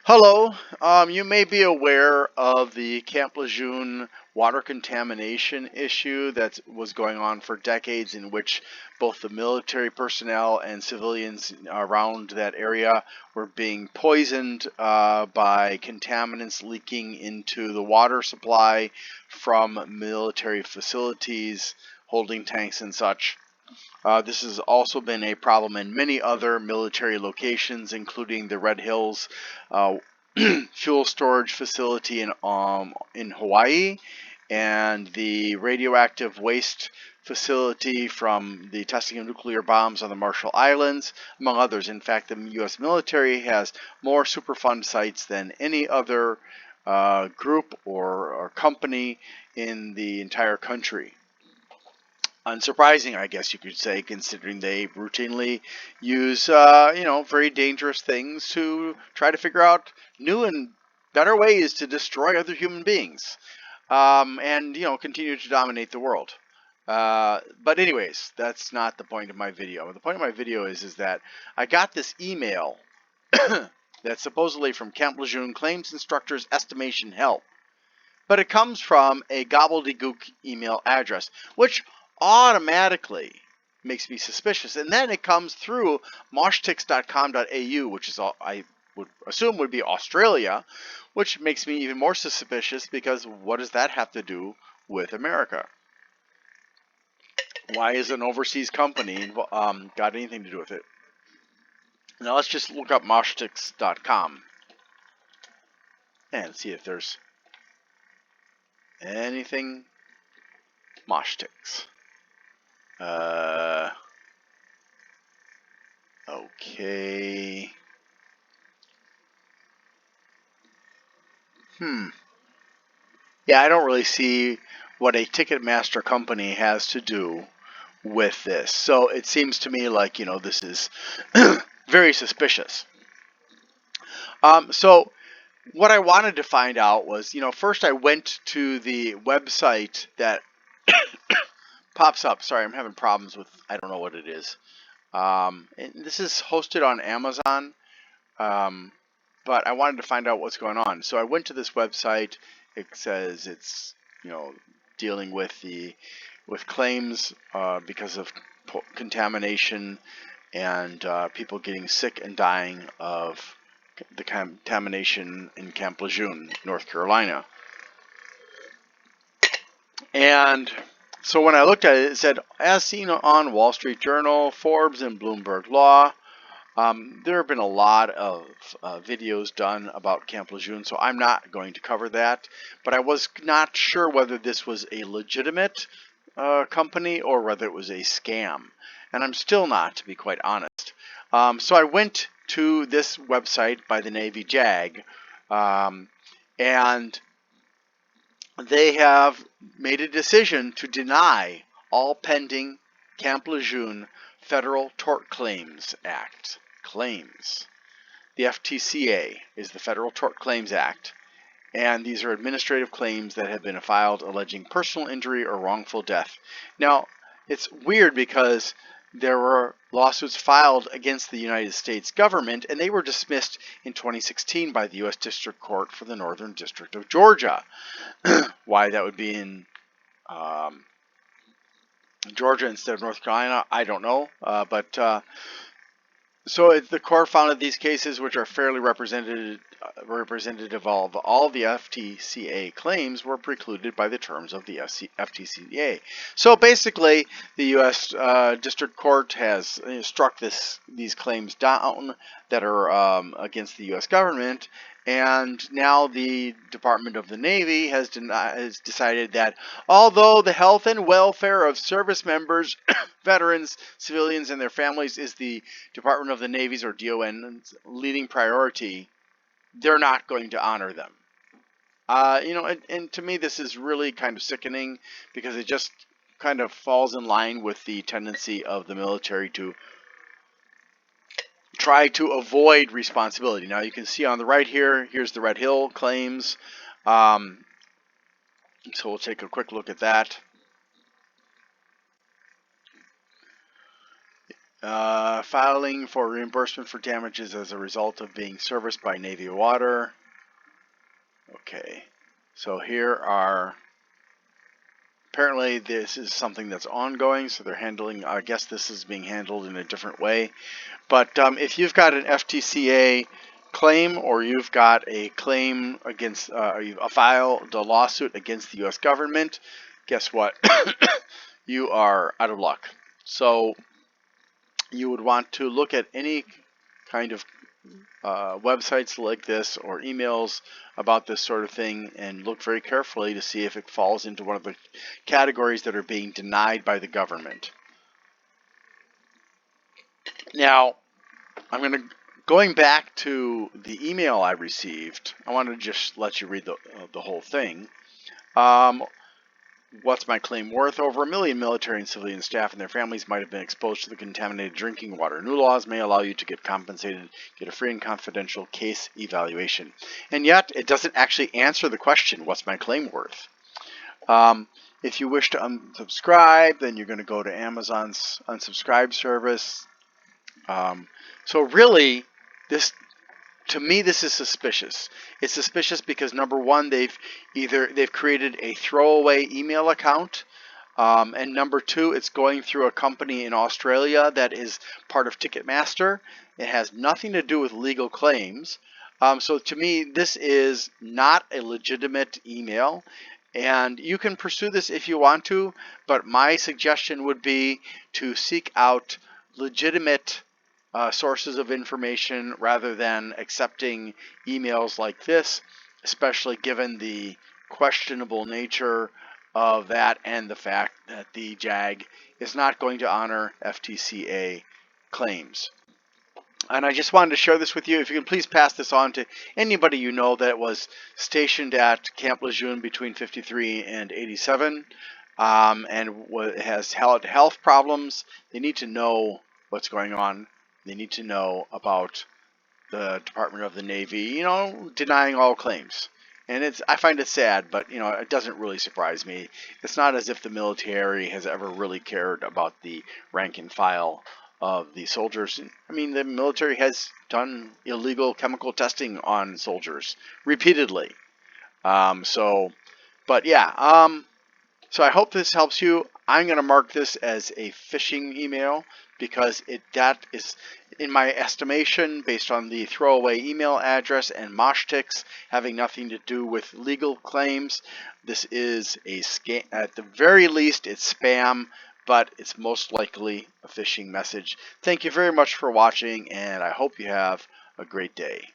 Hello. You may be aware of the Camp Lejeune water contamination issue that was going on for decades, in which both the military personnel and civilians around that area were being poisoned by contaminants leaking into the water supply from military facilities, holding tanks, and such. This has also been a problem in many other military locations, including the Red Hills uh, fuel storage facility in Hawaii, and the radioactive waste facility from the testing of nuclear bombs on the Marshall Islands, among others. In fact, the U.S. military has more Superfund sites than any other group or company in the entire country. Unsurprising, I guess you could say, considering they routinely use, very dangerous things to try to figure out new and better ways to destroy other human beings, and continue to dominate the world. But anyways, that's not the point of my video. The point of my video is that I got this email that's supposedly from Camp Lejeune Claims Instructors Estimation Help, but it comes from a gobbledygook email address, which automatically makes me suspicious. And then it comes through moshtix.com.au, which is all I would assume would be Australia, which makes me even more suspicious, because what does that have to do with America? Why is an overseas company got anything to do with it? Now let's just look up moshtix.com and see if there's anything Moshtix. Okay. Yeah, I don't really see what a Ticketmaster company has to do with this. So it seems to me like, this is very suspicious. So what I wanted to find out was, first I went to the website that pops up. Sorry, I'm having problems with, I don't know what it is. And this is hosted on Amazon. But I wanted to find out what's going on. So I went to this website. It says it's dealing with claims because of contamination and people getting sick and dying of the contamination in Camp Lejeune, North Carolina. And so when I looked at it, it said, as seen on Wall Street Journal, Forbes, and Bloomberg Law. There have been a lot of videos done about Camp Lejeune, so I'm not going to cover that. But I was not sure whether this was a legitimate company or whether it was a scam. And I'm still not, to be quite honest. So I went to this website by the Navy JAG, and they have made a decision to deny all pending Camp Lejeune Federal Tort Claims Act claims. The FTCA is the Federal Tort Claims Act, and these are administrative claims that have been filed alleging personal injury or wrongful death. Now, it's weird because there were lawsuits filed against the United States government, and they were dismissed in 2016 by the U.S. District Court for the Northern District of Georgia. Why that would be in Georgia instead of North Carolina, I don't know. So the court found that these cases, which are fairly representative of all the FTCA claims, were precluded by the terms of the FTCA. So basically, the U.S. District Court has struck these claims down that are against the U.S. government, and now the Department of the Navy has decided that although the health and welfare of service members, veterans, civilians, and their families is the Department of the Navy's, or DON's, leading priority, they're not going to honor them. And to me, this is really kind of sickening, because it just kind of falls in line with the tendency of the military to try to avoid responsibility. Now you can see on the right here's the Red Hill claims. So we'll take a quick look at that. Filing for reimbursement for damages as a result of being serviced by Navy water. Okay, so here are, apparently this is something that's ongoing, so they're handling, I guess this is being handled in a different way. But if you've got an FTCA claim, or you've got a claim against, filed a lawsuit against the U.S. government, guess what? You are out of luck. So you would want to look at any kind of websites like this or emails about this sort of thing and look very carefully to see if it falls into one of the categories that are being denied by the government. Now, going back to the email I received, I want to just let you read the whole thing. What's my claim worth? Over 1 million military and civilian staff and their families might have been exposed to the contaminated drinking water. New laws may allow you to get compensated, get a free and confidential case evaluation. And yet, it doesn't actually answer the question, what's my claim worth? If you wish to unsubscribe, then you're going to go to Amazon's unsubscribe service. So really, to me, this is suspicious. It's suspicious because, number one, they've created a throwaway email account, and number two, it's going through a company in Australia that is part of Ticketmaster. It has nothing to do with legal claims. So to me, this is not a legitimate email, and you can pursue this if you want to, but my suggestion would be to seek out legitimate sources of information rather than accepting emails like this, especially given the questionable nature of that and the fact that the JAG is not going to honor FTCA claims. And I just wanted to share this with you. If you can please pass this on to anybody you know that was stationed at Camp Lejeune between 53 and 87 and has health problems. They need to know what's going on. They need to know about the Department of the Navy, denying all claims. And I find it sad, but it doesn't really surprise me. It's not as if the military has ever really cared about the rank and file of the soldiers. I mean, the military has done illegal chemical testing on soldiers repeatedly. So I hope this helps you. I'm going to mark this as a phishing email because that is, in my estimation, based on the throwaway email address and mosh ticks having nothing to do with legal claims. This is a scam. At the very least, it's spam, but it's most likely a phishing message. Thank you very much for watching, and I hope you have a great day.